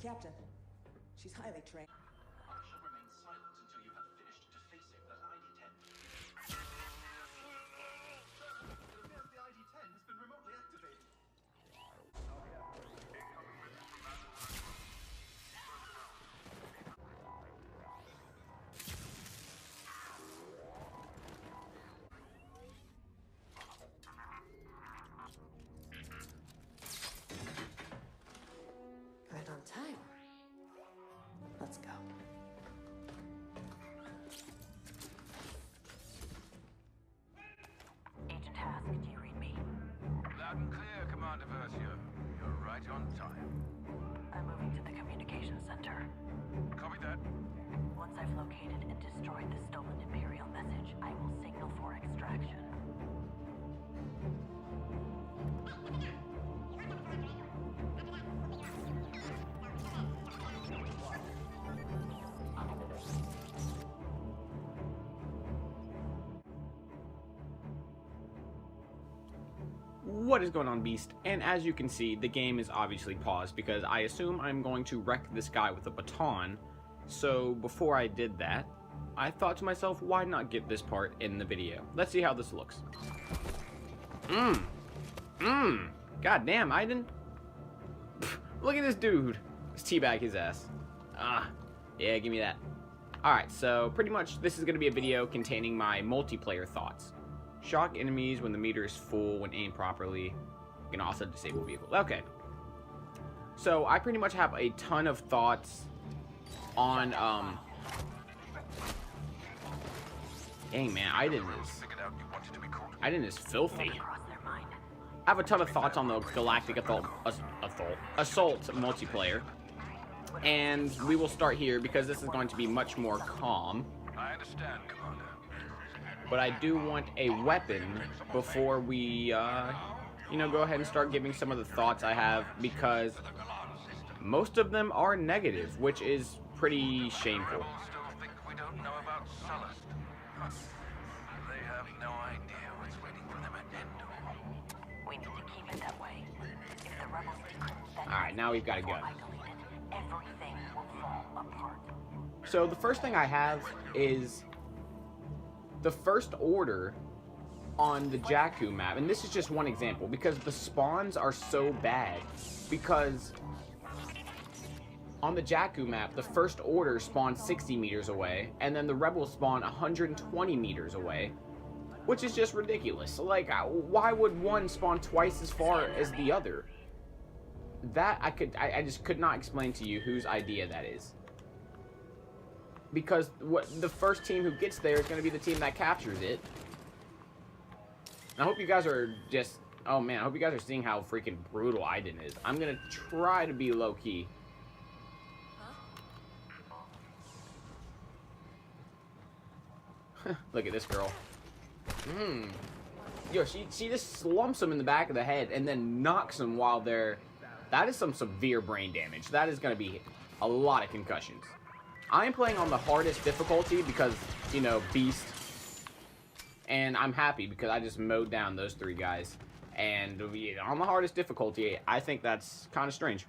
Captain, she's highly trained. I shall remain silent until you have finished defacing that ID-10. It appears the ID-10 has been remotely activated. Right on time. Let's go. Agent Hask, do you read me? Loud and clear, Commander Versio. You're right on time. I'm moving to the communications center. Copy that. Once I've located and destroyed the stolen Imperial message, I will signal for extraction. What is going on, Beast? And as you can see, the game is obviously paused because I assume I'm going to wreck this guy with a baton. So before I did that, I thought to myself, why not get this part in the video? Let's see how this looks. God damn, Iden. Look at this dude. Let's teabag his ass. Yeah, give me that. Alright, so pretty much this is going to be a video containing my multiplayer thoughts. Shock enemies when the meter is full, when aimed properly. You can also disable vehicles. Okay. So I pretty much have a ton of thoughts on dang man, Iden is filthy. I have a ton of thoughts on the Galactic Assault multiplayer. And we will start here because this is going to be much more calm. I understand, Commander. But I do want a weapon before we, you know, go ahead and start giving some of the thoughts I have, because most of them are negative, which is pretty shameful. Still think we don't know about Sullust. They have no idea what's waiting for them at Endor. We need to keep it that way. If the rebels decrypt that Alright, now we've got to go. everything will fall apart. So the first thing I have is the First Order on the Jakku map, and this is just one example because the spawns are so bad. Because on the Jakku map, the First Order spawns 60 meters away, and then the Rebels spawn 120 meters away, which is just ridiculous. Like, why would one spawn twice as far as the other? That I just could not explain to you whose idea that is. Because the first team who gets there is going to be the team that captures it. And I hope you guys are just... Oh man, I hope you guys are seeing how freaking brutal Iden is. I'm going to try to be low-key. Look at this girl. Yo, she just slumps him in the back of the head and then knocks him while they're... That is some severe brain damage. That is going to be a lot of concussions. I am playing on the hardest difficulty because, you know, Beast. And I'm happy because I just mowed down those three guys. And on the hardest difficulty, I think that's kind of strange.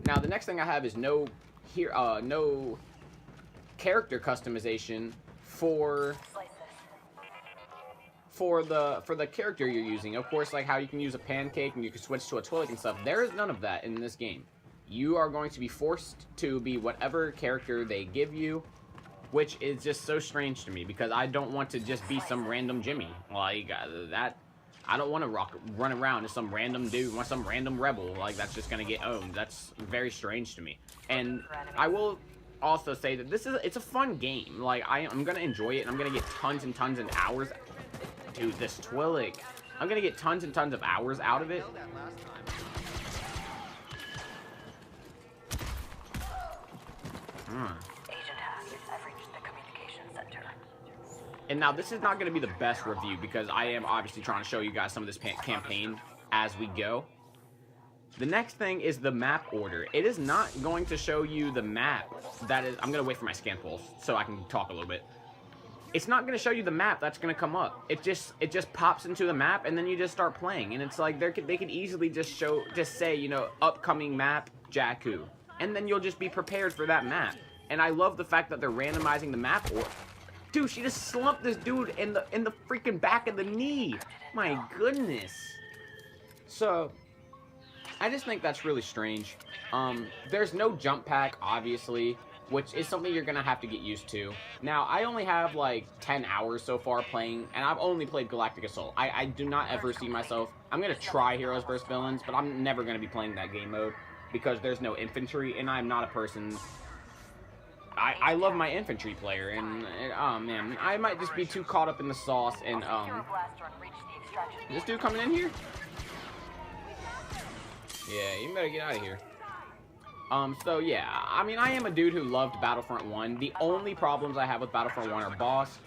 Now, the next thing I have is no character customization for the character you're using. Of course, like how you can use a pancake and you can switch to a Twi'lek and stuff. There is none of that in this game. You are going to be forced to be whatever character they give you, which is just so strange to me because I don't want to just be some random Jimmy. Like, that, I don't want to run around as some random dude, some random rebel. Like, that's just going to get owned. That's very strange to me. And I will also say that it's a fun game. Like, I'm going to enjoy it, and I'm going to get tons and tons of hours. Dude, this Twi'lek. I'm going to get tons and tons of hours out of it. Agent Hask, I've reached the communications center. And now this is not going to be the best review because I am obviously trying to show you guys some of this campaign as we go. The next thing is the map order. It is not going to show you the map. That is, I'm going to wait for my scan pulse so I can talk a little bit. It's not going to show you the map that's going to come up. It just pops into the map and then you just start playing. And it's like they could easily just say, you know, upcoming map Jakku. and then you'll just be prepared for that map. And I love the fact that they're randomizing the map. Dude, she just slumped this dude in the freaking back of the knee. My goodness. So, I just think that's really strange. There's no jump pack, obviously, which is something you're gonna have to get used to. Now, I only have like 10 hours so far playing, and I've only played Galactic Assault. I do not ever see myself. I'm gonna try Heroes vs. Villains, but I'm never gonna be playing that game mode because there's no infantry, and I'm not a person. I love my infantry player, and oh man, I might just be too caught up in the sauce. And is this dude coming in here? Yeah, you better get out of here. So yeah, I mean, I am a dude who loved Battlefront 1. The only problems I have with Battlefront 1 are boss,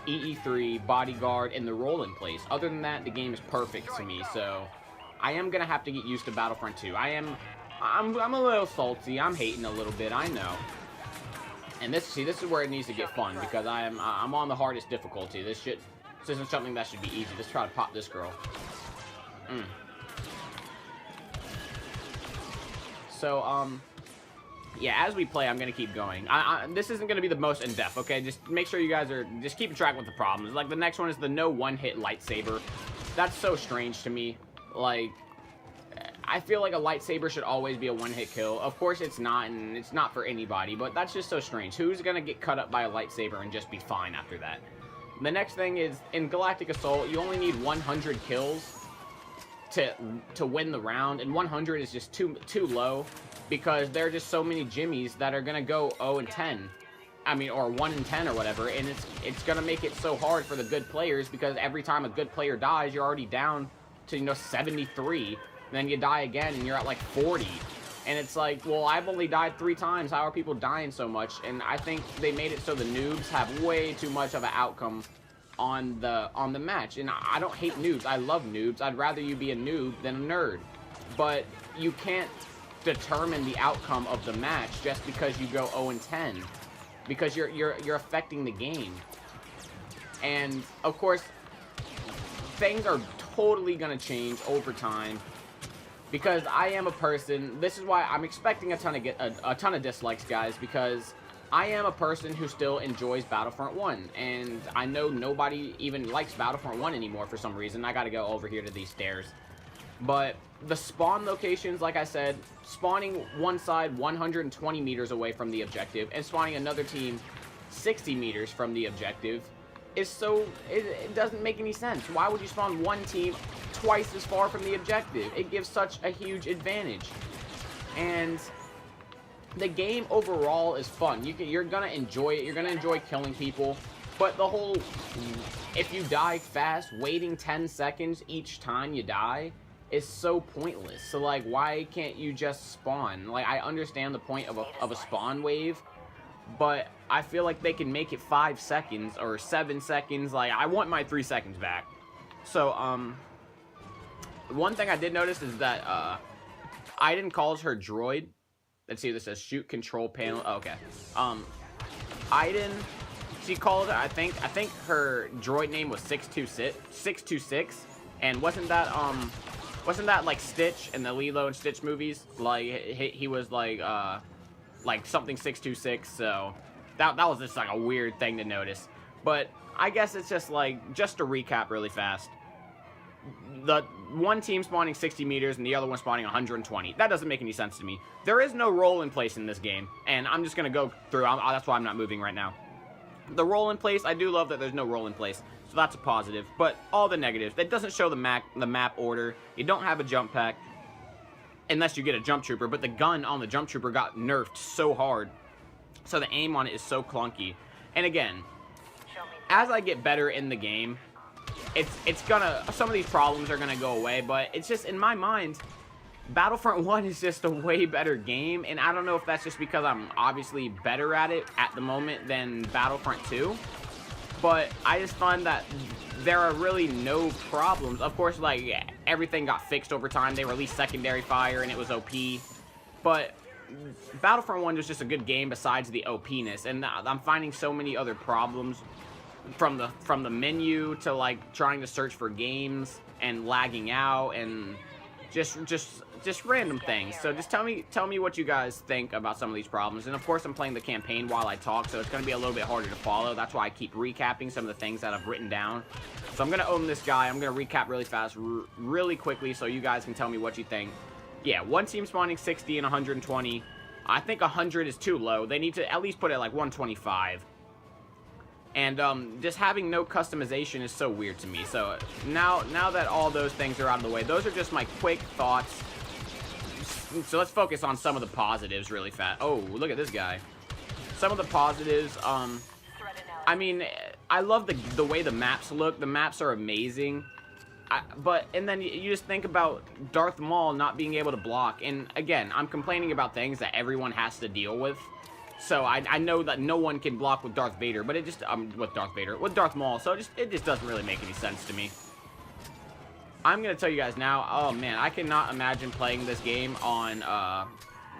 EE3, bodyguard, and the role in place. Other than that, the game is perfect to me, so I am gonna have to get used to Battlefront 2. I'm a little salty. I'm hating a little bit, I know. And this is where it needs to get fun, because I'm on the hardest difficulty. This isn't something that should be easy. Let's try to pop this girl. So, yeah, as we play, I'm going to keep going. This isn't going to be the most in-depth, okay? Just make sure you guys are just keeping track with the problems. Like, the next one is the no one-hit lightsaber. That's so strange to me. Like, I feel like a lightsaber should always be a one-hit kill. Of course, it's not, and it's not for anybody, but that's just so strange. Who's going to get cut up by a lightsaber and just be fine after that? The next thing is, in Galactic Assault, you only need 100 kills to win the round, and 100 is just too low, because there are just so many Jimmies that are gonna go 0-10. I mean, or 1-10 or whatever, and it's gonna make it so hard for the good players, because every time a good player dies, you're already down to, you know, 73, and then you die again and you're at like 40. And it's like, well, I've only died 3 times. How are people dying so much? And I think they made it so the noobs have way too much of an outcome on the match. And I don't hate noobs. I love noobs. I'd rather you be a noob than a nerd. But you can't determine the outcome of the match just because you go 0-10, because you're affecting the game. And of course, things are totally gonna change over time, because I am a person. This is why I'm expecting a ton of dislikes, guys, because I am a person who still enjoys Battlefront 1, and I know nobody even likes Battlefront 1 anymore for some reason. I gotta go over here to these stairs. But the spawn locations, like I said, spawning one side 120 meters away from the objective, and spawning another team 60 meters from the objective, is so... It doesn't make any sense. Why would you spawn one team twice as far from the objective? It gives such a huge advantage. And the game overall is fun. You're gonna enjoy it. You're gonna enjoy killing people. But the whole, if you die fast, waiting 10 seconds each time you die is so pointless. So, like, why can't you just spawn? Like, I understand the point of a spawn wave, but I feel like they can make it 5 seconds or 7 seconds. Like, I want my 3 seconds back. So, one thing I did notice is that, Iden calls her droid. Let's see, this says shoot control panel. Oh, okay. Iden, she called, I think her droid name was 626, and wasn't that like Stitch in the Lilo and Stitch movies? Like, he was like something 626, so that was just like a weird thing to notice. But I guess it's just like, just to recap really fast, the one team spawning 60 meters and the other one spawning 120. That doesn't make any sense to me. There is no role in place in this game, and I'm just gonna go through. That's why I'm not moving right now. The role in place, I do love that there's no role in place, so that's a positive. But all the negatives, it doesn't show the map order. You don't have a jump pack unless you get a jump trooper, but the gun on the jump trooper got nerfed so hard, so the aim on it is so clunky. And again, as I get better in the game, it's gonna, some of these problems are gonna go away, but it's just, in my mind, Battlefront 1 is just a way better game, and I don't know if that's just because I'm obviously better at it at the moment than Battlefront 2, but I just find that there are really no problems. Of course, like, everything got fixed over time. They released secondary fire, and it was OP, but Battlefront 1 was just a good game besides the OP-ness, and I'm finding so many other problems, from the menu to, like, trying to search for games and lagging out and just random things. So just tell me what you guys think about some of these problems. And of course, I'm playing the campaign while I talk, so it's going to be a little bit harder to follow. That's why I keep recapping some of the things that I've written down. So I'm going to own this guy. I'm going to recap really fast, really quickly, so you guys can tell me what you think. Yeah, one team spawning 60 and 120. I think 100 is too low. They need to at least put it like 125. And just having no customization is so weird to me. So now that all those things are out of the way, those are just my quick thoughts. So let's focus on some of the positives really fast. Oh, look at this guy. Some of the positives, I mean, I love the way the maps look. The maps are amazing. And then you just think about Darth Maul not being able to block. And again, I'm complaining about things that everyone has to deal with. So I know that no one can block with Darth Vader, but it just with Darth Maul. So it just doesn't really make any sense to me. I'm gonna tell you guys now. Oh man, I cannot imagine playing this game on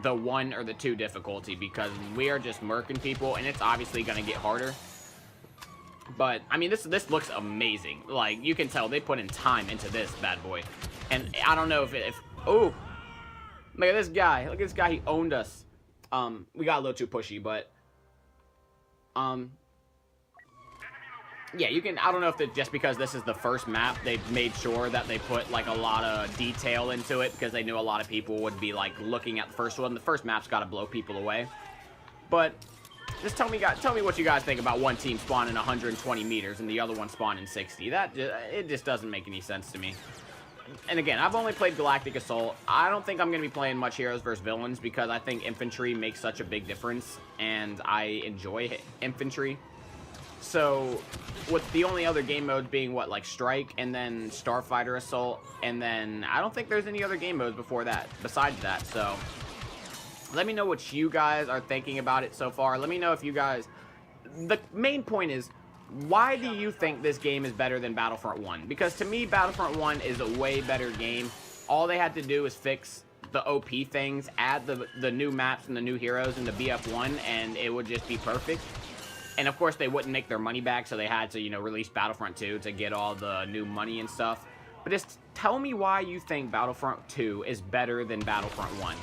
the 1 or the 2 difficulty, because we are just murking people, and it's obviously gonna get harder. But I mean, this looks amazing. Like, you can tell they put in time into this bad boy. And I don't know if oh, look at this guy. Look at this guy. He owned us. We got a little too pushy, but yeah, you can. I don't know if it's just because this is the first map, they made sure that they put like a lot of detail into it, because they knew a lot of people would be like looking at the first one. The first map's got to blow people away. But just tell me what you guys think about one team spawning 120 meters and the other one spawning 60. It just doesn't make any sense to me. And again, I've only played Galactic Assault. I don't think I'm going to be playing much Heroes versus Villains, because I think infantry makes such a big difference, and I enjoy infantry. So, with the only other game modes being, what, like Strike, and then Starfighter Assault, and then I don't think there's any other game modes before that, besides that, so let me know what you guys are thinking about it so far. Let me know if you guys... The main point is, why do you think this game is better than Battlefront 1? Because to me, Battlefront 1 is a way better game. All they had to do is fix the OP things, add the new maps and the new heroes into BF1, and it would just be perfect. And of course, they wouldn't make their money back, so they had to, you know, release Battlefront 2 to get all the new money and stuff. But just tell me why you think Battlefront 2 is better than Battlefront 1.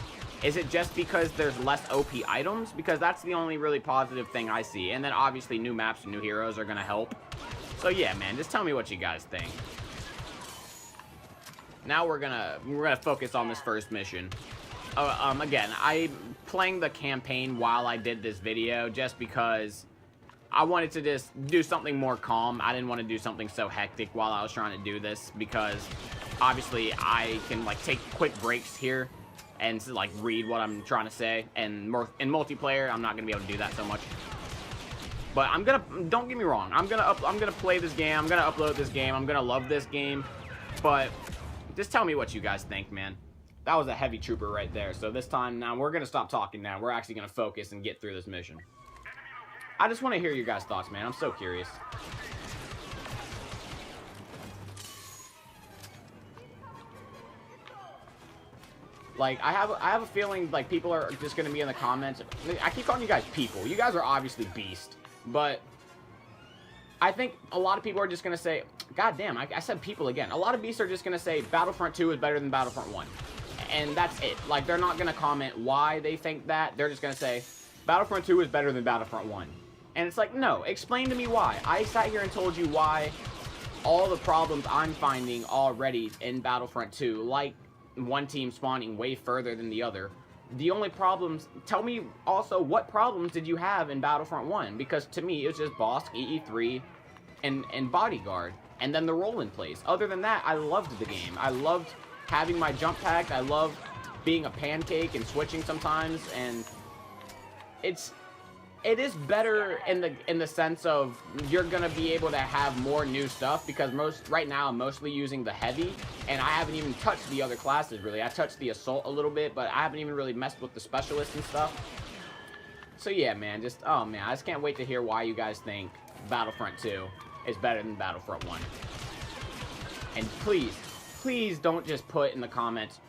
Is it just because there's less OP items? Because that's the only really positive thing I see. And then obviously new maps and new heroes are going to help. So yeah, man, just tell me what you guys think. Now we're gonna focus on this first mission. Again, I'm playing the campaign while I did this video just because I wanted to just do something more calm. I didn't want to do something so hectic while I was trying to do this, because obviously I can like take quick breaks here and like read what I'm trying to say. And in multiplayer, I'm not gonna be able to do that so much. But don't get me wrong, I'm gonna play this game. I'm gonna upload this game. I'm gonna love this game. But just tell me what you guys think, man. That was a heavy trooper right there. So this time now we're gonna stop talking. Now we're actually gonna focus and get through this mission. I just want to hear your guys' thoughts, man. I'm so curious. Like, I have a feeling like people are just gonna be in the comments. I keep calling you guys people. You guys are obviously beast, but I think a lot of people are just gonna say, God damn, I said people again. A lot of beasts are just gonna say Battlefront 2 is better than Battlefront 1, and that's it. Like, they're not gonna comment why they think that. They're just gonna say Battlefront 2 is better than Battlefront 1. And it's like, no, explain to me why. I sat here and told you why all the problems I'm finding already in Battlefront 2, like one team spawning way further than the other. The only problems, tell me also what problems did you have in Battlefront 1? Because to me, it was just Bosk, EE3, and Bodyguard, and then the roll-in place. Other than that, I loved the game. I loved having my jump pack. I loved being a pancake and switching sometimes, and it is better in the sense of you're gonna be able to have more new stuff, because right now I'm mostly using the heavy, and I haven't even touched the other classes really. I touched the assault a little bit, but I haven't even really messed with the specialists and stuff. So yeah, man, oh man, I just can't wait to hear why you guys think Battlefront 2 is better than Battlefront 1. And please don't just put in the comments,